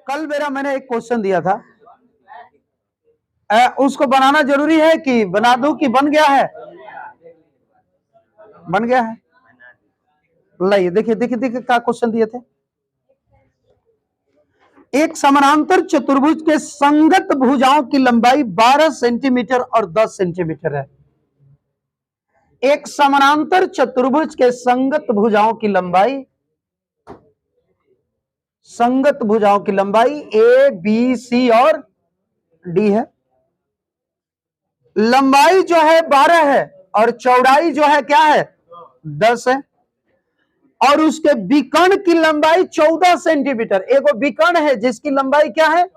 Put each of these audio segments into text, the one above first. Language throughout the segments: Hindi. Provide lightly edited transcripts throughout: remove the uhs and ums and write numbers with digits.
कल मेरा मैंने एक क्वेश्चन दिया था, उसको बनाना जरूरी है कि बना दूं कि बन गया है? बन गया है। लाइए देखिए देखिए देखिए क्या क्वेश्चन दिए थे। एक समानांतर चतुर्भुज के संगत भुजाओं की लंबाई 12 सेंटीमीटर और 10 सेंटीमीटर है। एक समानांतर चतुर्भुज के संगत भुजाओं की लंबाई ए बी सी और डी है। लंबाई जो है 12 है और चौड़ाई जो है क्या है 10 है, और उसके विकर्ण की लंबाई 14 सेंटीमीटर। एक विकर्ण है जिसकी लंबाई क्या है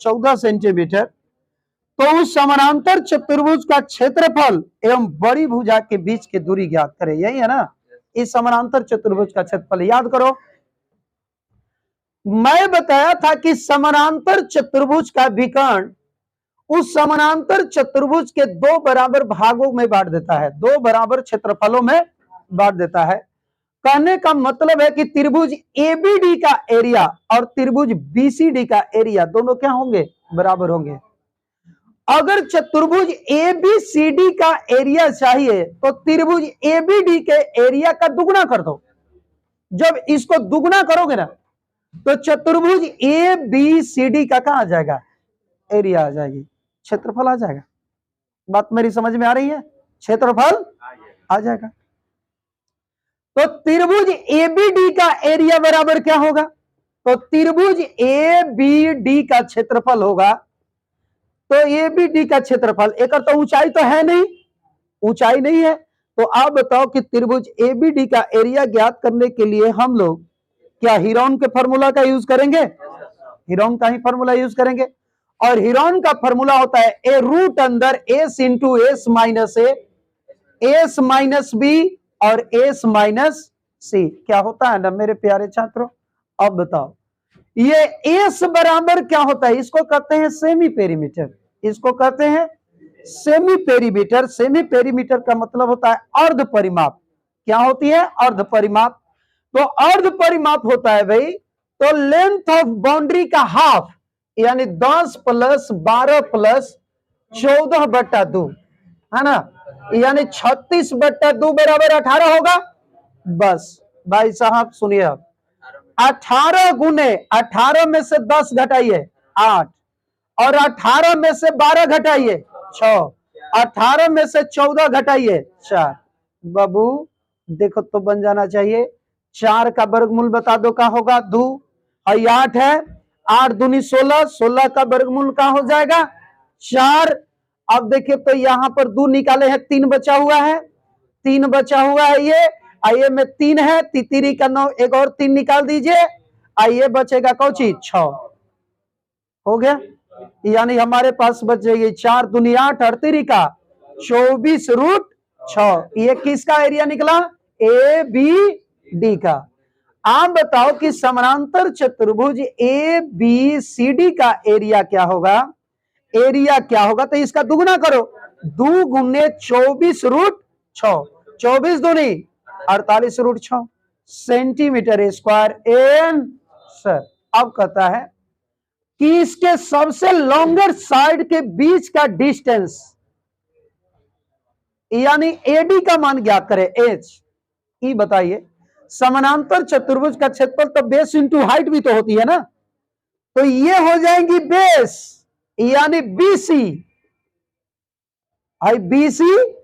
14 सेंटीमीटर। तो उस समानांतर चतुर्भुज का क्षेत्रफल एवं बड़ी भुजा के बीच की दूरी ज्ञात करें। यही है ना, इस समानांतर चतुर्भुज का क्षेत्रफल याद करो। मैं बताया था कि समानांतर चतुर्भुज का विकर्ण उस समानांतर चतुर्भुज के दो बराबर भागों में बांट देता है, दो बराबर क्षेत्रफलों में बांट देता है। कहने का मतलब है कि त्रिभुज एबीडी का एरिया और त्रिभुज बीसीडी का एरिया दोनों क्या होंगे, बराबर होंगे। अगर चतुर्भुज एबीसीडी का एरिया चाहिए तो त्रिभुज एबीडी के एरिया का दुगना कर दो। जब इसको दुगना करोगे ना तो चतुर्भुज एबीसीडी का क्या आ जाएगा, एरिया आ जाएगी, क्षेत्रफल आ जाएगा। बात मेरी समझ में आ रही है? क्षेत्रफल आ जाएगा। तो त्रिभुज एबीडी का एरिया बराबर क्या होगा, तो त्रिभुज एबीडी का क्षेत्रफल होगा, तो एबीडी का क्षेत्रफल, एक तो ऊंचाई तो है नहीं, ऊंचाई नहीं है, तो आप बताओ कि त्रिभुज एबीडी का एरिया ज्ञात करने के लिए हम लोग क्या हीरोन के फॉर्मूला का यूज करेंगे? हीरोन का ही फॉर्मूला यूज करेंगे। और हीरोन का फॉर्मूला होता है ए रूट अंदर एस इंटू एस माइनस ए, एस माइनस बी और एस माइनस सी। क्या होता है ना मेरे प्यारे छात्रों, अब बताओ ये एस बराबर क्या होता है? इसको कहते हैं सेमी पेरीमीटर, इसको कहते हैं सेमी पेरीमीटर। सेमी पेरीमीटर का मतलब होता है अर्ध परिमाप। क्या होती है? अर्ध परिमाप। तो अर्ध परिमाप होता है भाई, तो लेंथ ऑफ बाउंड्री का हाफ, यानी 10 प्लस 12 प्लस 14/2 है ना, यानी 36/2 बराबर 18 होगा। बस भाई साहब सुनिए, अब 18 गुने 18 में से 10 घटाइए 8, और 18 में से 12 घटाइए 6, 18 में से 14 घटाइए 4। बाबू देखो तो बन जाना चाहिए। 4 का वर्गमूल बता दो क्या होगा, 2, और 8 है, 8 दूनी 16, 16 का वर्गमूल क्या हो जाएगा 4। अब देखिए तो यहां पर 2 निकाले हैं, 3 बचा हुआ है, 3 बचा हुआ है, ये आइए में 3 है, तितरी का 9, एक और 3 निकाल दीजिए, आइए बचेगा कौची 6 हो गया। यानी हमारे पास बच जाएगी 4 दूनी 8 और तिरी का 24√6। ये किसका एरिया निकला? ए बी डी का। आप बताओ कि समानांतर चतुर्भुज ए बी सी डी का एरिया क्या होगा, एरिया क्या होगा? तो इसका दुगुना करो, 2 गुने 24√6, 24 दूनी 48√6 सेंटीमीटर स्क्वायर आंसर। अब कहता है कि इसके सबसे लॉन्गर साइड के बीच का डिस्टेंस, यानी एडी का मान ज्ञात करें, एच। ई बताइए, समानांतर चतुर्भुज का क्षेत्रफल तो बेस इंटू हाइट भी तो होती है ना, तो ये हो जाएंगी बेस, यानी बीसी, आई बीसी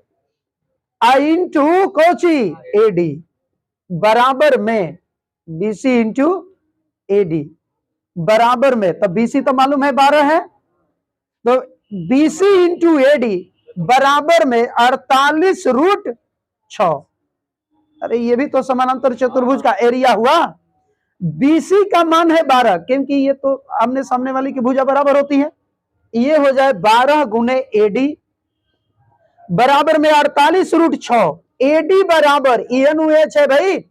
आई इंटू कोची एडी बराबर में बीसी इंटू एडी बराबर में, तो बीसी तो मालूम है 12 है, तो बीसी इंटू एडी बराबर में 48√6। अरे ये भी तो समानांतर चतुर्भुज का एरिया हुआ। बीसी का मान है 12, क्योंकि ये तो आमने सामने वाली की भुजा बराबर होती है। ये हो जाए 12 गुने एडी बराबर में 48√6। एडी बराबर एच है भाई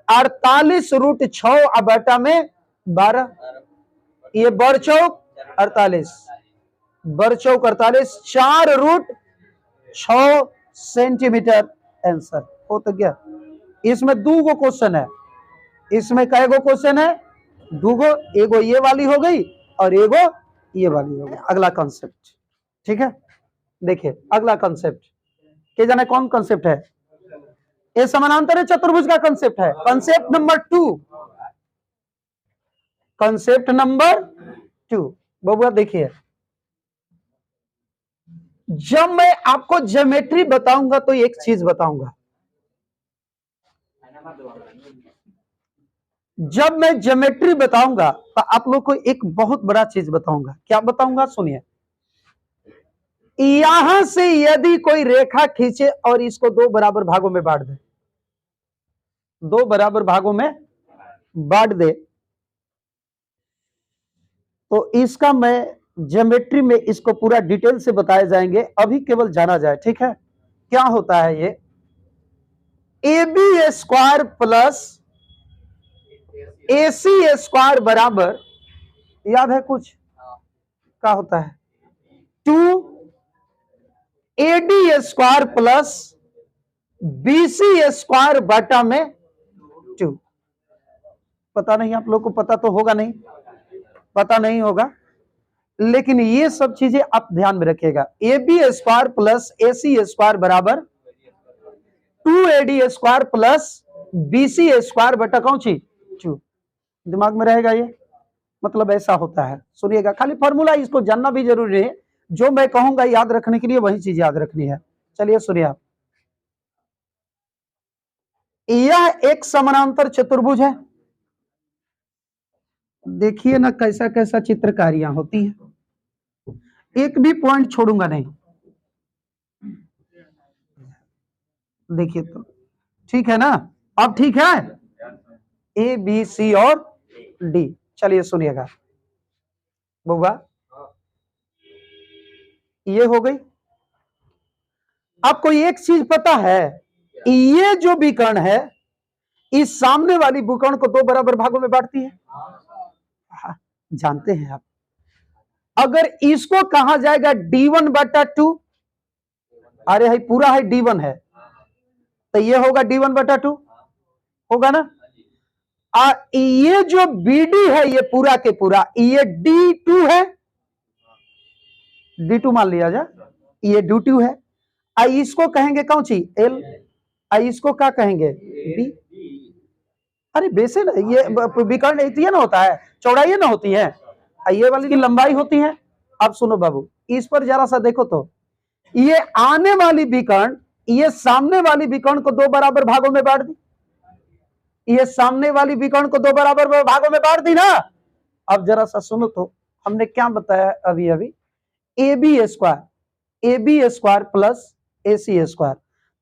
48√6 बटा में 12, ये बढ़ चौक 48, बढ़ चौक 48, 4√6 सेंटीमीटर आंसर हो तो गया। इसमें 2 गो क्वेश्चन है, इसमें कै गो क्वेश्चन है, दूगो, एगो ये वाली हो गई और एगो ये वाली हो गई। अगला कॉन्सेप्ट, ठीक है, देखिए अगला कॉन्सेप्ट क्या जाने कौन कॉन्सेप्ट है? ये समानांतर चतुर्भुज का कॉन्सेप्ट है। कॉन्सेप्ट नंबर 2, कॉन्सेप्ट नंबर 2 बबुआ देखिए, जब मैं आपको ज्योमेट्री बताऊंगा तो एक चीज बताऊंगा, जब मैं ज्योमेट्री बताऊंगा तो आप लोग को एक बहुत बड़ा चीज बताऊंगा। क्या बताऊंगा? सुनिए, यहां से यदि कोई रेखा खींचे और इसको दो बराबर भागों में बांट दे, दो बराबर भागों में बांट दे, तो इसका मैं ज्योमेट्री में इसको पूरा डिटेल से बताए जाएंगे, अभी केवल जाना जाए, ठीक है? क्या होता है ये? A B square plus A C square बराबर, याद है कुछ क्या होता है? 2AD square plus BC square बटा में 2। पता नहीं आप लोग को, पता तो होगा नहीं, पता नहीं होगा, लेकिन ये सब चीजें आप ध्यान में रखिएगा। AB square plus AC square बराबर 2AD square plus BC square बटा कौन सी 2। दिमाग में रहेगा ये, मतलब ऐसा होता है। सुनिएगा, खाली फॉर्मूला इसको जानना भी जरूरी है, जो मैं कहूंगा याद रखने के लिए वही चीज याद रखनी है। चलिए सुनिए, आप यह एक समानांतर चतुर्भुज है। देखिए ना कैसा कैसा चित्रकारियां होती हैं, एक भी पॉइंट छोड़ूंगा नहीं। देखिए तो ठीक है ना, अब ठीक है, ए बी सी और डी। चलिए सुनिएगा बउआ, ये हो गई। आपको एक चीज पता है, ये जो विकर्ण है इस सामने वाली विकर्ण को दो बराबर भागों में बांटती है। हाँ, जानते हैं आप। अगर इसको कहा जाएगा D1 बटा 2, अरे है पूरा है D1 है, तो ये होगा D1 बटा 2 होगा ना। ये जो BD है ये पूरा के पूरा ये D2 है, D2 मान लिया जा, ये D2 है। इसको कहेंगे कौन सी L, इसको क्या कहेंगे B। अरे वैसे ना ये विकर्ण ये ना होता है, चौड़ाई ना होती है, ये वाली की लंबाई होती है। अब सुनो बाबू, इस पर जरा सा देखो तो, ये आने वाली विकर्ण ये सामने वाली विकर्ण को दो बराबर भागों में बांट दी, ये सामने वाली विकर्ण को दो बराबर भागों में बांट दी ना। अब जरा सा सुनो तो, हमने क्या बताया अभी अभी, A B square plus A C square,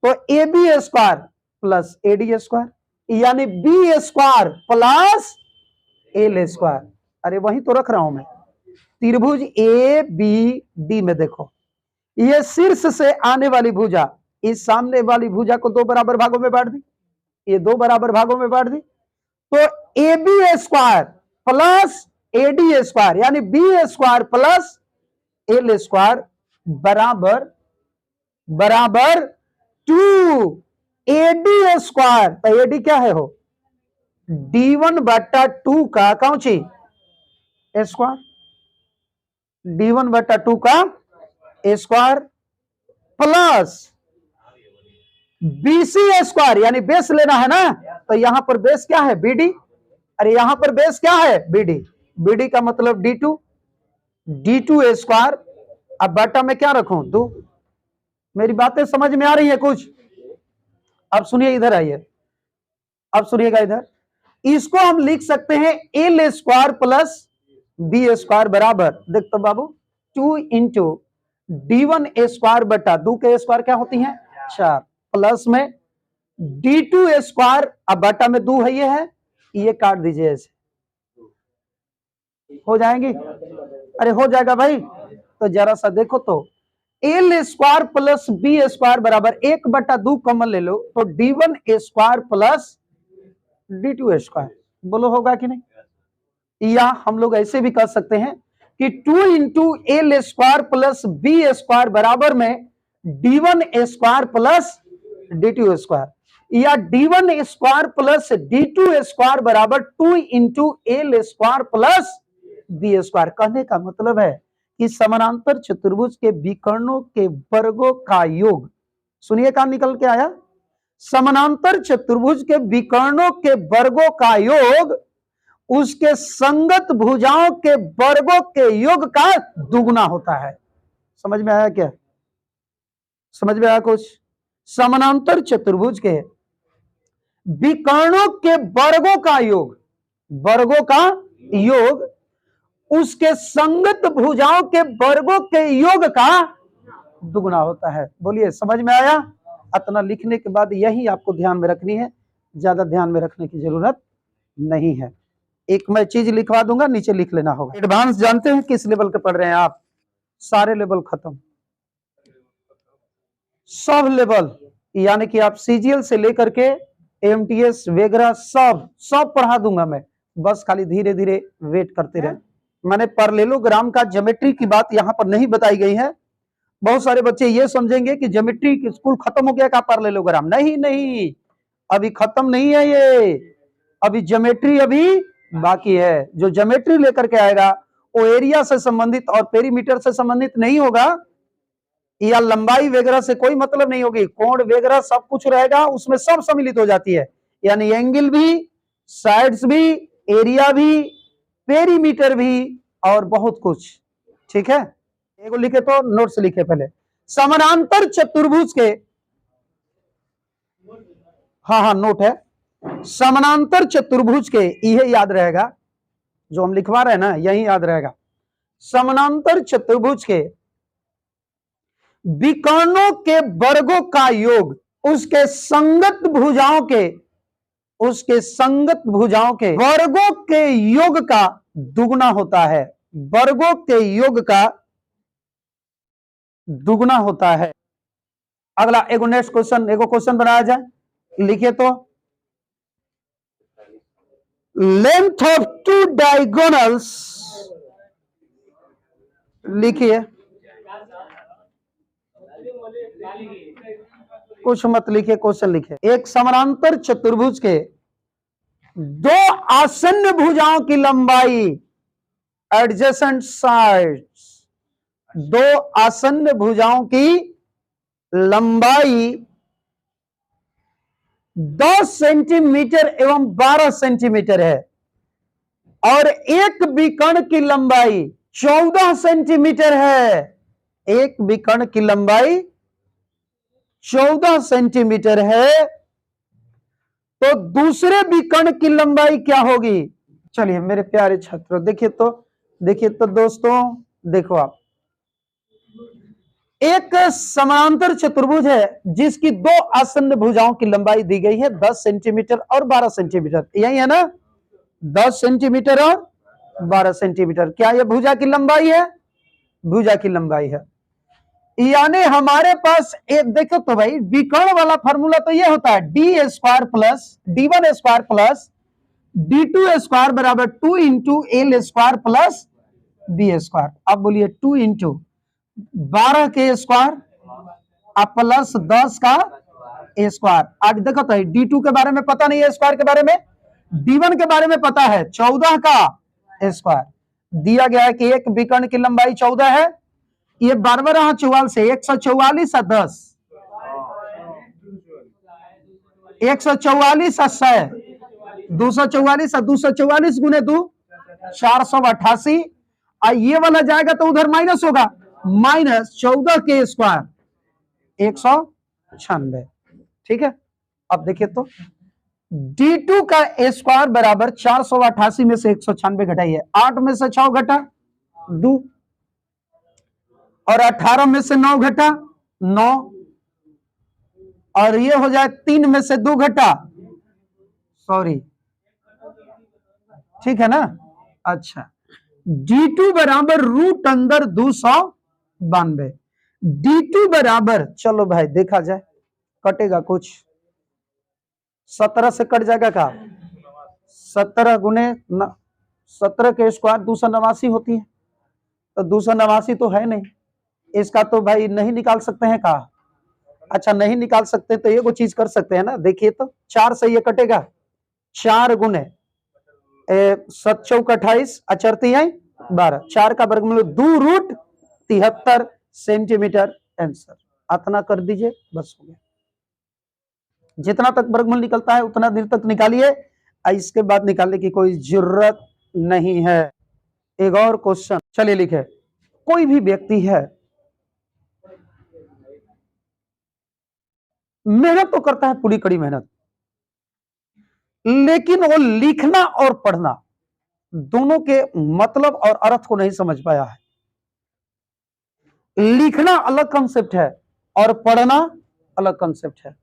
तो A B square plus A D square, यानी B square plus L square. अरे वही तो रख रहा हूं मैं, त्रिभुज ए बी डी में देखो, ये शीर्ष से आने वाली भुजा इस सामने वाली भुजा को दो बराबर भागों में बांट दी, ये दो बराबर भागों में बांट दी, तो A B square plus A D square यानी B square plus L square बराबर बराबर 2AD स्क्वायर। तो एडी क्या है हो, D1 बटा 2 का कौन सी स्क्वायर, D1 बटा 2 का स्क्वायर प्लस BC स्क्वायर यानी बेस लेना है ना, तो यहां पर बेस क्या है BD, अरे यहां पर बेस क्या है BD, BD का मतलब D2 स्क्वायर। अब बटा में क्या रखूं 2। मेरी बातें समझ में आ रही है कुछ? अब सुनिए, इधर आइए, अब सुनिएगा इधर, इसको हम लिख सकते हैं L square plus B square बराबर, देख तो बाबू 2 इंटू D1 स्क्वायर बटा 2 के स्क्वायर क्या होती है 4, प्लस में D2 स्क्वायर, अब बटा में 2 है, ये काट दीजिए, ऐसे हो जाएंगे। अरे हो जाएगा भाई, तो जरा सा देखो तो, L square plus B square बराबर 1 बटा 2 कॉमन ले लो, तो D1 square plus D2 square, बोलो होगा कि नहीं? या हम लोग ऐसे भी कर सकते हैं कि 2 into L square plus B square बराबर में D1 square plus D2 square, या d1 square plus d2 square बराबर 2 into L square plus B square. कहने का मतलब है कि समानांतर चतुर्भुज के विकर्णों के वर्गों का योग, सुनिए क्या निकल के आया, समानांतर चतुर्भुज के विकर्णों के वर्गों का योग उसके संगत भुजाओं के वर्गों के योग का दुगना होता है। समझ में आया क्या? समझ में आया कुछ? समानांतर चतुर्भुज के विकर्णों के वर्गों का योग, वर्गों का योग उसके संगत भुजाओं के वर्गों के योग का दुगना होता है। बोलिए समझ में आया? इतना लिखने के बाद यही आपको ध्यान में रखनी है, ज्यादा ध्यान में रखने की जरूरत नहीं है। एक मैं चीज लिखवा दूंगा, नीचे लिख लेना होगा। एडवांस जानते हैं किस लेवल के पढ़ रहे हैं आप? सारे लेवल खत्म, सब लेवल, यानी कि आप सीजीएल से लेकर के एमटीएस वगैरह सब पढ़ा दूंगा मैं, बस खाली धीरे धीरे वेट करते रहे। मैंने पैरेललोग्राम का ज्योमेट्री की बात यहाँ पर नहीं बताई गई है। बहुत सारे बच्चे ये समझेंगे कि ज्योमेट्री स्कूल खत्म हो गया का पैरेललोग्राम, नहीं नहीं, अभी खत्म नहीं है ये, अभी ज्योमेट्री अभी बाकी है। जो ज्योमेट्री लेकर के आएगा वो एरिया से संबंधित और पेरीमीटर से संबंधित नहीं होगा, या लंबाई वगैरह से कोई मतलब नहीं होगी, कोण वगैरह सब कुछ रहेगा, उसमें सब सम्मिलित हो जाती है, यानी एंगल भी, साइड्स भी, एरिया भी, पेरीमीटर भी और बहुत कुछ। ठीक है, एगो लिखे तो नोट्स लिखे पहले। समानांतर चतुर्भुज के, हाँ नोट है, समानांतर चतुर्भुज के, यह याद रहेगा जो हम लिखवा रहे हैं ना, यही याद रहेगा। समानांतर चतुर्भुज के विकर्णों के वर्गों का योग उसके संगत भुजाओं के, उसके संगत भुजाओं के वर्गों के योग का दुगना होता है, वर्गों के योग का दुगना होता है। अगला एगो नेक्स्ट क्वेश्चन, एगो क्वेश्चन बनाया जाए, लिखिए तो, लेंथ ऑफ टू डायगोनल्स, लिखिए, कुछ मत लिखिए, क्वेश्चन लिखिए। एक समानांतर चतुर्भुज के दो आसन्न भुजाओं की लंबाई, एडजेसेंट साइड्स, दो आसन्न भुजाओं की लंबाई 10 सेंटीमीटर एवं 12 सेंटीमीटर है और एक विकर्ण की लंबाई 14 सेंटीमीटर है। एक विकर्ण की लंबाई 14 सेंटीमीटर है, तो दूसरे विकर्ण की लंबाई क्या होगी? चलिए मेरे प्यारे छात्रों, देखिए तो दोस्तों, देखो आप, एक समानांतर चतुर्भुज है जिसकी दो आसन्न भुजाओं की लंबाई दी गई है 10 सेंटीमीटर और 12 सेंटीमीटर, यही है ना, 10 सेंटीमीटर और 12 सेंटीमीटर। क्या यह भुजा की लंबाई है? भुजा की लंबाई है। यानी हमारे पास एक, देखो तो भाई, विकर्ण वाला फॉर्मूला तो ये होता है D square plus d1 square plus d2 square बराबर 2 into L square plus B square. अब बोलिए 2 इंटू 12 के स्क्वायर अब प्लस 10 का स्क्वायर। आज देखो तो d2 के बारे में पता नहीं है, स्क्वायर के बारे में, d1 के बारे में पता है, 14 का स्क्वायर। दिया गया है कि एक विकर्ण की लंबाई 14 है, ये 12 रहा 44 से 144 और 10, 144 और 100, 244 और 244 गुने 2 488, और ये वाला जाएगा तो उधर माइनस होगा, माइनस 14 के स्क्वायर 196। ठीक है, अब देखिए तो d2 का स्क्वायर बराबर 488 में से 196 घटाइए, 8 में से 6 घटा 2 और 18 में से 9 घटा 9, और ये हो जाए 3 में से 2 घटा, सॉरी, ठीक है ना। अच्छा, d2 बराबर रूट अंदर 292, d2 बराबर, चलो भाई देखा जाए, कटेगा कुछ, 17 से कट जाएगा का, 17 गुने 17 के स्क्वायर 289 होती है, तो 289 तो है नहीं, इसका तो भाई नहीं निकाल सकते हैं का, अच्छा नहीं निकाल सकते तो ये वो चीज कर सकते हैं ना, देखिए तो 4 से ये कटेगा, 4 गुने 7 चौक 28 अचर 12, 4 का वर्गमूल 2√73 सेंटीमीटर आंसर। अतना कर दीजिए, बस हो गया। जितना तक वर्गमूल निकलता है उतना देर तक निकालिए, इसके बाद निकालने की कोई जरूरत नहीं है। एक और क्वेश्चन, चलिए लिखे। कोई भी व्यक्ति है, मेहनत तो करता है, पूरी कड़ी मेहनत, लेकिन वो लिखना और पढ़ना दोनों के मतलब और अर्थ को नहीं समझ पाया है। लिखना अलग कंसेप्ट है और पढ़ना अलग कंसेप्ट है।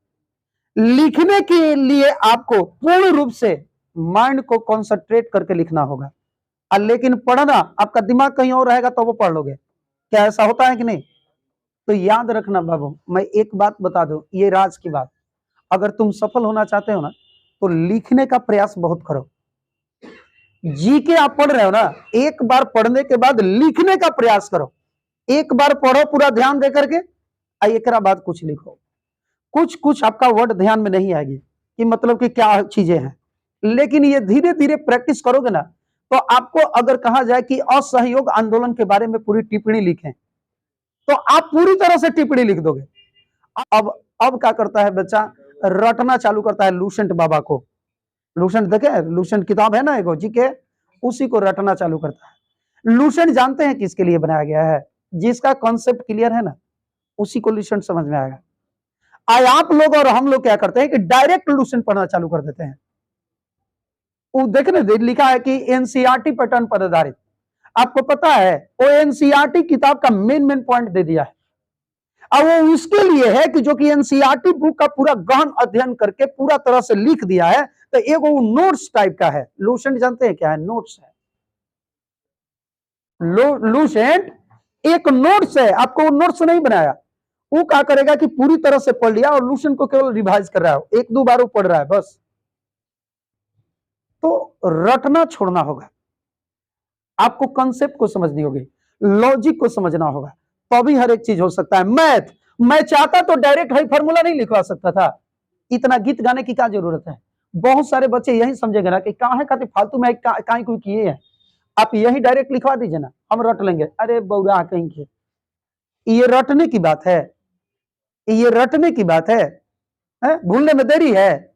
लिखने के लिए आपको पूर्ण रूप से माइंड को कंसंट्रेट करके लिखना होगा, और लेकिन पढ़ना आपका दिमाग कहीं और रहेगा तो वो पढ़ लोगे। क्या ऐसा होता है कि नहीं? तो याद रखना बाबू, मैं एक बात बता दूं, ये राज की बात, अगर तुम सफल होना चाहते हो ना तो लिखने का प्रयास बहुत करो। जी के आप पढ़ रहे हो ना, एक बार पढ़ने के बाद लिखने का प्रयास करो। एक बार पढ़ो पूरा ध्यान दे करके, एक बाद कुछ लिखो। कुछ कुछ आपका वर्ड ध्यान में नहीं आएगी कि मतलब कि क्या चीजें हैं, लेकिन ये धीरे धीरे प्रैक्टिस करोगे ना तो आपको अगर कहा जाए कि असहयोग आंदोलन के बारे में पूरी टिप्पणी लिखें तो आप पूरी तरह से टिप्पणी लिख दोगे। अब क्या करता है बच्चा, रटना चालू करता है लूसेंट बाबा को। लूसेंट देखे, लूसेंट किताब है ना एगो जी के, उसी को रटना चालू करता है। लूसेंट जानते हैं किसके लिए बनाया गया है? जिसका कॉन्सेप्ट क्लियर है ना उसी को लूसेंट समझ में आएगा। आज आप लोग और हम लोग क्या करते हैं कि डायरेक्ट लूसेंट पढ़ना चालू कर देते हैं। वो देखने दे लिखा है कि एनसीईआरटी पैटर्न पर आधारित। आपको पता है वो एनसीईआरटी किताब का मेन पॉइंट दे दिया है, और वो उसके लिए है कि जो कि एनसीईआरटी बुक का पूरा गहन अध्ययन करके पूरा तरह से लिख दिया है, तो एक वो नोट्स टाइप का है। लूसेंट जानते हैं क्या है? नोट्स है। लूसेंट एक नोट्स है, आपको नोट्स नहीं बनाया। वो क्या करेगा कि पूरी तरह से पढ़ लिया और लूसेंट को केवल रिवाइज कर रहा है, एक दो बार वो पढ़ रहा है बस। तो रटना छोड़ना होगा, आपको कंसेप्ट को समझनी होगी, लॉजिक को समझना होगा, तभी हर एक चीज हो सकता है। मैथ, मैं चाहता तो डायरेक्ट हाई फार्मूला नहीं लिखवा सकता था, इतना गीत गाने की क्या जरूरत है? बहुत सारे बच्चे यही समझेंगे ना कि कहां खातिर फालतू में काहे कोई किए हैं, आप यही डायरेक्ट लिखवा दीजिए ना, हम रट लेंगे। अरे बौरा कहीं के, ये रटने की बात है, ये रटने की बात है, भूलने में देरी है।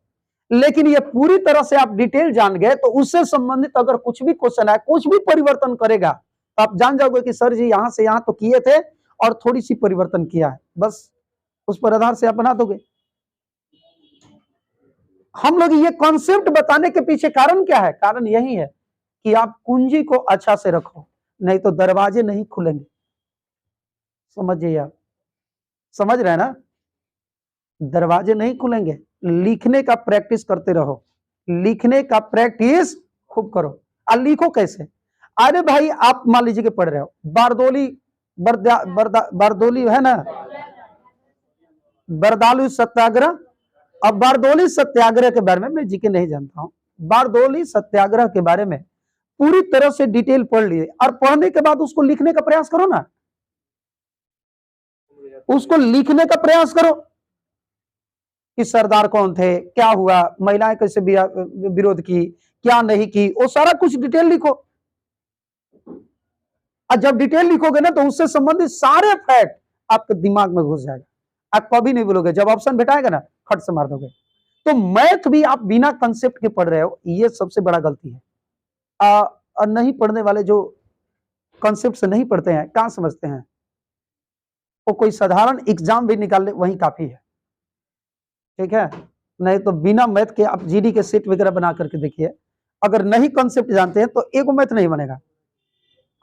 लेकिन ये पूरी तरह से आप डिटेल जान गए तो उससे संबंधित अगर कुछ भी क्वेश्चन है, कुछ भी परिवर्तन करेगा तो आप जान जाओगे कि सर जी यहां से यहां तो किए थे और थोड़ी सी परिवर्तन किया है, बस उस पर आधार से आप बना दोगे। हम लोग ये कॉन्सेप्ट बताने के पीछे कारण क्या है? कारण यही है कि आप कुंजी को अच्छा से रखो, नहीं तो दरवाजे नहीं खुलेंगे। समझिए, आप समझ रहे हैं ना? दरवाजे नहीं खुलेंगे। लिखने का प्रैक्टिस करते रहो, लिखने का प्रैक्टिस खूब करो। और लिखो कैसे? अरे भाई आप मान लीजिए कि पढ़ रहे हो बारदोली, बारदोली है ना, बरदालू सत्याग्रह। अब बारदोली सत्याग्रह के बारे में मैं जी के नहीं जानता हूं, बारदोली सत्याग्रह के बारे में पूरी तरह से डिटेल पढ़ लिए, और पढ़ने के बाद उसको लिखने का प्रयास करो ना, उसको लिखने का प्रयास करो कि सरदार कौन थे, क्या हुआ, महिलाएं कैसे विरोध की, क्या नहीं की, वो सारा कुछ डिटेल लिखो। और जब डिटेल लिखोगे ना तो उससे संबंधित सारे फैक्ट आपके दिमाग में घुस जाएगा, आप कभी नहीं बोलोगे। जब ऑप्शन भेटाएगा ना खट से मार दोगे। तो मैथ भी आप बिना कंसेप्ट के पढ़ रहे हो, ये सबसे बड़ा गलती है। और नहीं पढ़ने वाले जो कंसेप्ट से नहीं पढ़ते हैं, कहां समझते हैं? वो कोई साधारण एग्जाम भी निकाल ले वही काफी है, ठीक है? नहीं तो बिना मैथ के आप जीडी के सेट वगैरह बना करके देखिए, अगर नहीं कंसेप्ट जानते हैं तो एगो मैथ नहीं बनेगा।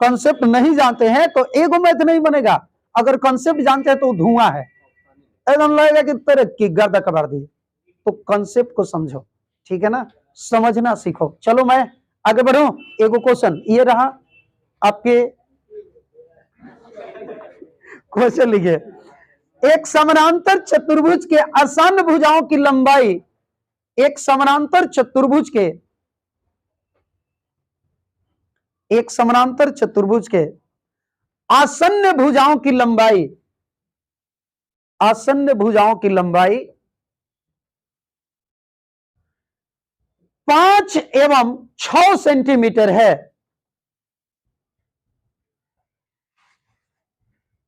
कंसेप्ट नहीं जानते हैं तो एगो मैथ नहीं बनेगा, अगर कंसेप्ट जानते हैं तो धुआं है, एकदम लगेगा कि तेरे की गर्दा कबाड़ दी। तो कंसेप्ट को समझो, ठीक है ना? समझना सीखो। चलो मैं आगे बढ़ूं। एगो क्वेश्चन ये रहा आपके, क्वेश्चन लिखिए। एक समानांतर चतुर्भुज के आसन्न भुजाओं की लंबाई, एक समानांतर चतुर्भुज के, एक समानांतर चतुर्भुज के आसन्न भुजाओं की लंबाई आसन्न भुजाओं की लंबाई 5 एवं 6 सेंटीमीटर है।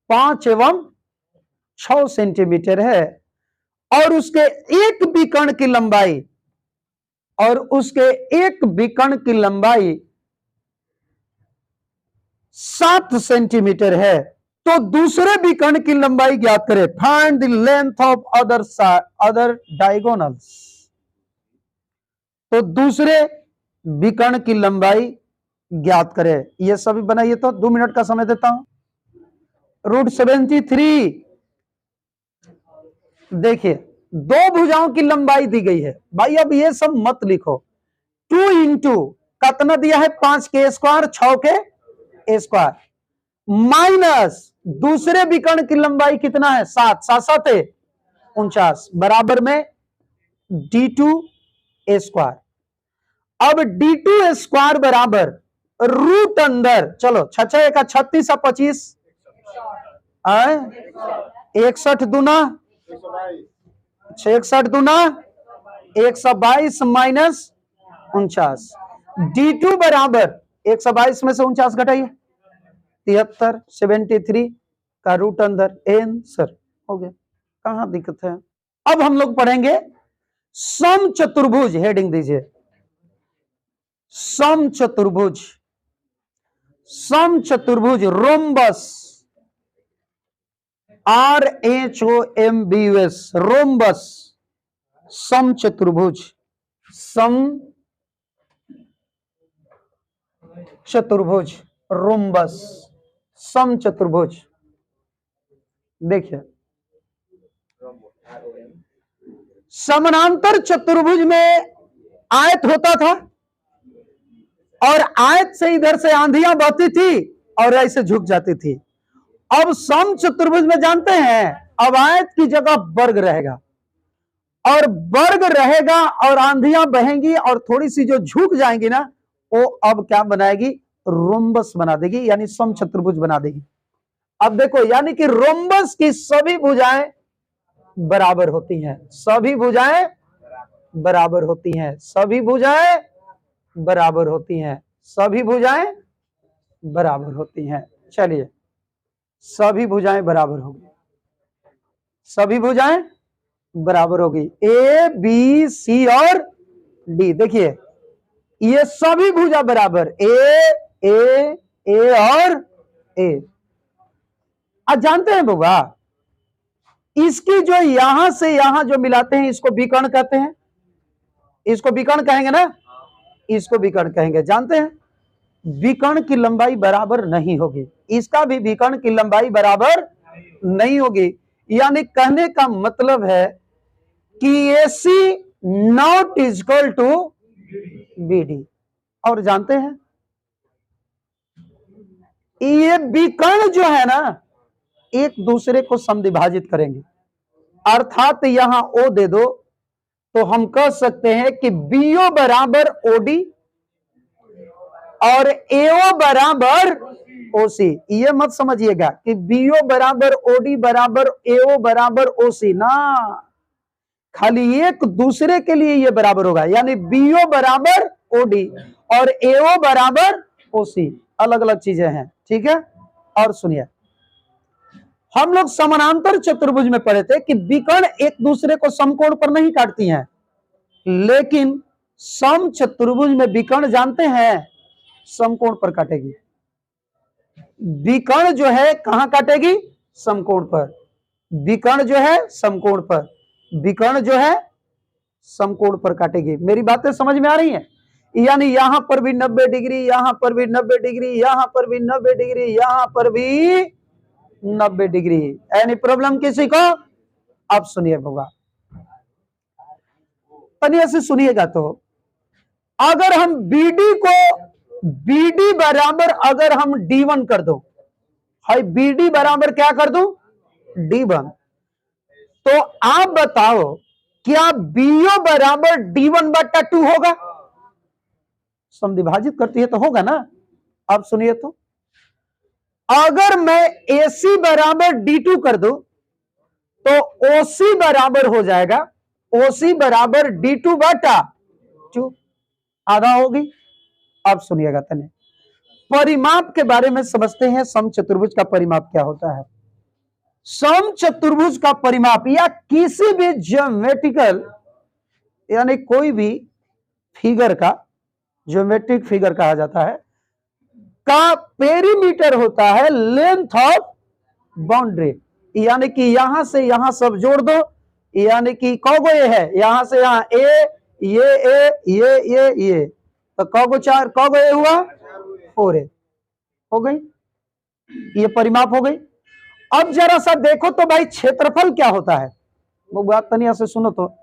5 एवं 6 सेंटीमीटर है और उसके एक विकर्ण की लंबाई 7 सेंटीमीटर है। तो दूसरे विकर्ण की लंबाई ज्ञात करें। Find the length of other diagonals. तो दूसरे विकर्ण की लंबाई ज्ञात करें। यह सभी बनाइए। तो 2 मिनट का समय देता हूं। √73। देखिए, 2 भुजाओं की लंबाई दी गई है भाई। अब ये सब मत लिखो। 2 इंटू कितना दिया है? 5 के स्क्वायर, 6 के स्क्वायर, माइनस दूसरे विकर्ण की लंबाई कितना है? 7, 7 है 49, बराबर में d2 स्क्वायर। अब d2 स्क्वायर बराबर रूट अंदर, चलो 6 का 36 और 25, 61 दूना 61 दूना 122 माइनस 49। d2 बराबर 122 में से 49 घटाइए, 73, 73 का रूट अंदर आंसर हो गया। कहां दिक्कत है? अब हम लोग पढ़ेंगे सम चतुर्भुज। हेडिंग दीजिए सम चतुर्भुज। सम चतुर्भुज रोम्बस, RHOMBUS, रोम्बस, सम चतुर्भुज। सम चतुर्भुज, रोम्बस, सम चतुर्भुज। देखिए, समानांतर चतुर्भुज में आयत होता था और आयत से इधर से आंधियां बहती थी और ऐसे झुक जाती थी। अब सम चतुर्भुज में जानते हैं, अब आयत की जगह वर्ग रहेगा और वर्ग रहेगा और आंधियां बहेंगी और थोड़ी सी जो झुक जाएंगी ना, वो अब क्या बनाएगी? रोम्बस बना देगी, यानी सम चतुर्भुज बना देगी। अब देखो, यानी कि रोम्बस की सभी भुजाएं बराबर होती हैं। सभी भुजाएं बराबर होती हैं। सभी भुजाएं बराबर होती हैं। सभी भुजाएं बराबर होती हैं। चलिए, सभी भुजाएं बराबर होगी। सभी भुजाएं बराबर होगी। ए, बी, सी और डी। देखिए, ये सभी भुजा बराबर, ए और ए। आज जानते हैं बाबा, इसकी जो यहां से यहां जो मिलाते हैं, इसको विकर्ण कहते हैं। इसको विकर्ण कहेंगे ना, इसको विकर्ण कहेंगे। जानते हैं, विकर्ण की लंबाई बराबर नहीं होगी। इसका भी विकर्ण की लंबाई बराबर नहीं होगी। यानी कहने का मतलब है कि AC not equal to BD। और जानते हैं, ये विकर्ण जो है ना, एक दूसरे को समद्विभाजित करेंगे। अर्थात यहां O दे दो तो हम कह सकते हैं कि BO बराबर OD और AO बराबर OC। ये मत समझिएगा कि BO बराबर OD बराबर AO बराबर OC ना, खाली एक दूसरे के लिए ये बराबर होगा। यानी BO बराबर OD और AO बराबर OC, अलग अलग चीजें हैं। ठीक है, और सुनिए, हम लोग समानांतर चतुर्भुज में पढ़े थे कि विकर्ण एक दूसरे को समकोण पर नहीं काटती हैं, लेकिन सम चतुर्भुज में विकर्ण जानते हैं समकोण पर काटेगी। विकर्ण जो है कहां काटेगी? समकोण पर। विकर्ण जो है समकोण पर, विकर्ण जो है समकोण पर काटेगी। मेरी बातें समझ में आ रही हैं? यानी यहां पर भी 90 डिग्री, यहां पर भी 90 डिग्री, यहां पर भी 90 डिग्री, यहां पर भी 90 डिग्री। एनी प्रॉब्लम किसी को? अब सुनिए बाबा, तनिया से सुनिएगा। तो अगर हम BD बराबर अगर हम D1 कर दो, हाई BD बराबर क्या कर दूं? D1, तो आप बताओ क्या BO बराबर D1/2 होगा? समद्विभाजित करती है तो होगा ना। अब सुनिए, तो अगर मैं AC बराबर D2 कर दूं तो OC बराबर हो जाएगा OC बराबर D2 बटा 2, आधा होगी। अब सुनिएगा तने परिमाप के बारे में समझते हैं। समचतुर्भुज का परिमाप क्या होता है? समचतुर्भुज का परिमाप या किसी भी ज्योमेट्रिकल यानी कोई भी फिगर का, ज्योमेट्रिक फिगर कहा जाता है, का पेरीमीटर होता है लेंथ ऑफ बाउंड्री। यानी कि यहां से यहां सब जोड़ दो, यानी कि कौगो ये है, यहां से यहां ये तो कौगो 4, कौगो ये हुआ 4A हो गई, ये परिमाप हो गई। अब जरा सा देखो तो भाई क्षेत्रफल क्या होता है? वो बात तनिया से सुनो तो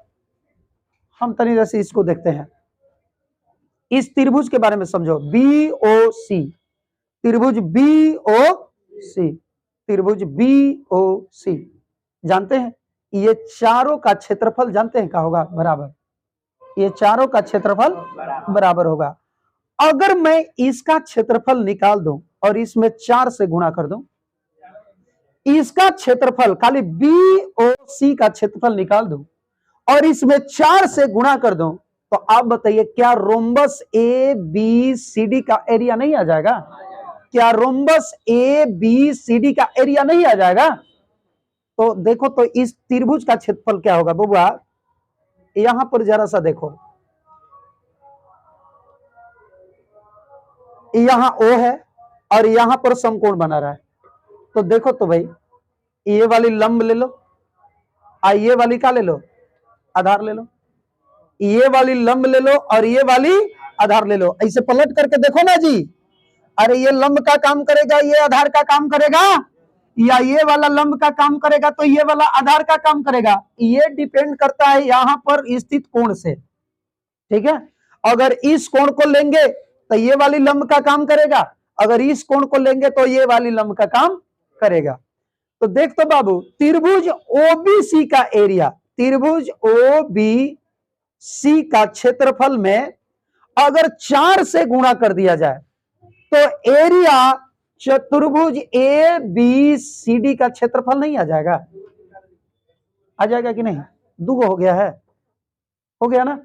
हम तनी जैसे इसको देखते हैं। इस त्रिभुज के बारे में समझो, BOC, त्रिभुज BOC, त्रिभुज BOC जानते हैं? ये चारों का क्षेत्रफल जानते हैं क्या होगा? बराबर। ये चारों का क्षेत्रफल बराबर होगा। अगर मैं इसका क्षेत्रफल निकाल दूं और इसमें 4 से गुणा कर दूं, इसका क्षेत्रफल खाली BOC का क्षेत्रफल निकाल दूं और इसमें 4 से गुणा कर दूं, तो आप बताइए क्या रोम्बस ABCD का एरिया नहीं आ जाएगा? क्या रोम्बस ABCD का एरिया नहीं आ जाएगा? तो देखो तो इस त्रिभुज का क्षेत्रफल क्या होगा बबुआ? यहां पर जरा सा देखो, यहां O है और यहां पर समकोण बना रहा है। तो देखो तो भाई ये वाली लंब ले लो, ये वाली का ले लो, आधार ले लो, ये वाली लंब ले लो और ये वाली आधार ले लो। ऐसे पलट करके देखो ना जी, अरे ये लंब का काम करेगा, ये आधार का काम करेगा, या ये वाला लंब का काम करेगा तो ये वाला आधार का काम करेगा। ये डिपेंड करता है यहां पर स्थित कोण से, ठीक है? अगर इस कोण को लेंगे तो ये वाली लंब का काम करेगा, अगर इस कोण को लेंगे तो ये वाली लंब का काम करेगा। तो देख तो बाबू, त्रिभुज OBC का एरिया, त्रिभुज OBC का क्षेत्रफल में अगर 4 से गुणा कर दिया जाए तो एरिया चतुर्भुज ABCD का क्षेत्रफल नहीं आ जाएगा? आ जाएगा कि नहीं? दुगो हो गया है, हो गया ना?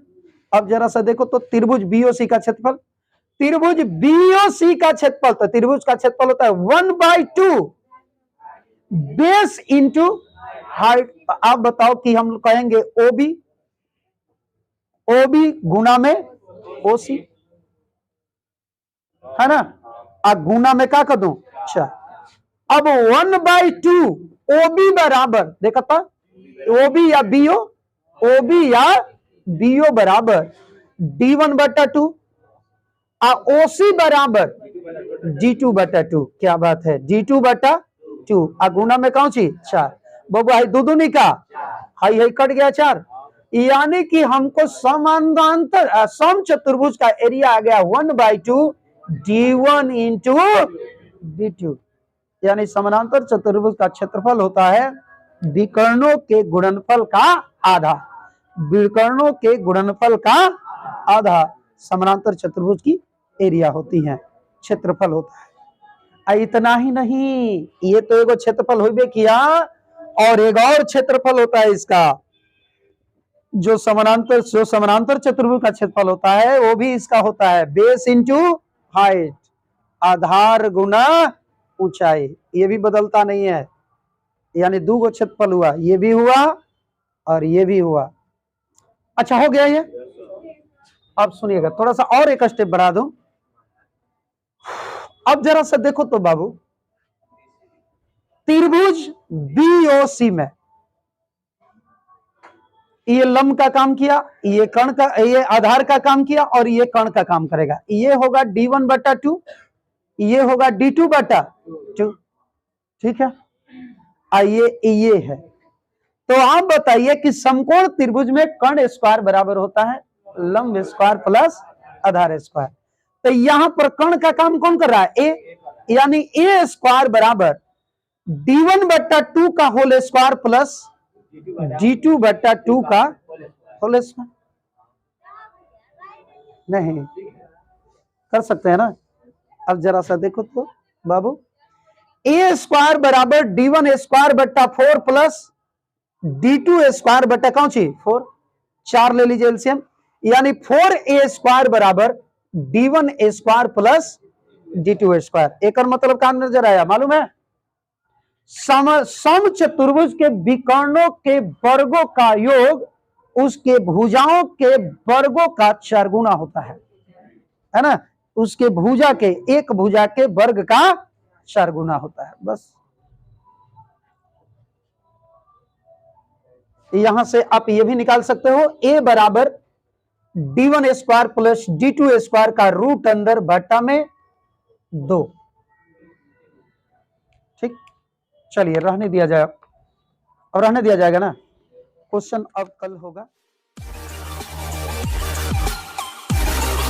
अब जरा सा देखो तो त्रिभुज BOC का क्षेत्रफल, त्रिभुज BOC का क्षेत्रफल, तो त्रिभुज का क्षेत्रफल होता है 1/2 बेस इंटू हाइट। आप बताओ कि हम कहेंगे OB गुना में OC है ना, गुना में क्या कर दूं? अच्छा, अब 1/2 OB बराबर, देखा था OB या BO, OB या BO बराबर D1/2 OC बराबर D2/2। क्या बात है, D2/2 गुना में कौन सी 4, बबुआ दुदुनी का हाई कट गया 4, यानी कि हमको समानांतर समचतुर्भुज का एरिया आ गया 1/2 D1 इंटू D2, यानी समानांतर चतुर्भुज का क्षेत्रफल होता है विकर्णों के गुणनफल का आधा, विकर्णों के गुणनफल का आधा समानांतर चतुर्भुज की एरिया होती है, क्षेत्रफल होता है। इतना ही नहीं, ये तो एगो क्षेत्रफल होबे किया और एक और क्षेत्रफल होता है इसका, जो समानांतर चतुर्भुज का क्षेत्रफल होता है वो भी इसका होता है बेस इंटू हाइट, आधार गुना ऊंचाई। ये भी बदलता नहीं है, यानी दो गो क्षेत्रफल हुआ, ये भी हुआ और ये भी हुआ। अच्छा हो गया ये। अब सुनिएगा, थोड़ा सा और एक स्टेप बढ़ा दूं। अब जरा सा देखो तो बाबू, त्रिभुज BOC में ये लंब का काम किया, ये कर्ण का, ये आधार का काम किया और ये कर्ण का काम करेगा। ये होगा D1/2, ये होगा D2/2, ठीक है? ये है। तो आप बताइए कि समकोण त्रिभुज में कर्ण स्क्वायर बराबर होता है लंब स्क्वायर प्लस आधार स्क्वायर। तो यहां पर कर्ण का काम कौन कर रहा है? ए, यानी A स्क्वायर बराबर D1/2 का होल स्क्वायर प्लस D2/2 का होल स्क्वायर। नहीं कर सकते हैं ना? अब जरा सा देखो तो बाबू, A स्क्वायर बराबर D1 स्क्वायर/4 प्लस d2 बटा कौन सी 4, 4 ले लीजिए एलसीएम, यानी 4a² बराबर d1a² प्लस d2a²। एक और मतलब काम नजर आया, मालूम है? सम चतुर्भुज के विकर्णों के वर्गों का योग उसके भुजाओं के वर्गों का 4 गुना होता है ना? उसके भुजा के, एक भुजा के वर्ग का 4 गुना होता है। बस यहां से आप ये भी निकाल सकते हो, a बराबर d1a² प्लस d2a² का रूट अंदर बट्टा में 2। ठीक, चलिए रहने दिया जाए, और रहने दिया जाएगा ना, क्वेश्चन अब कल होगा।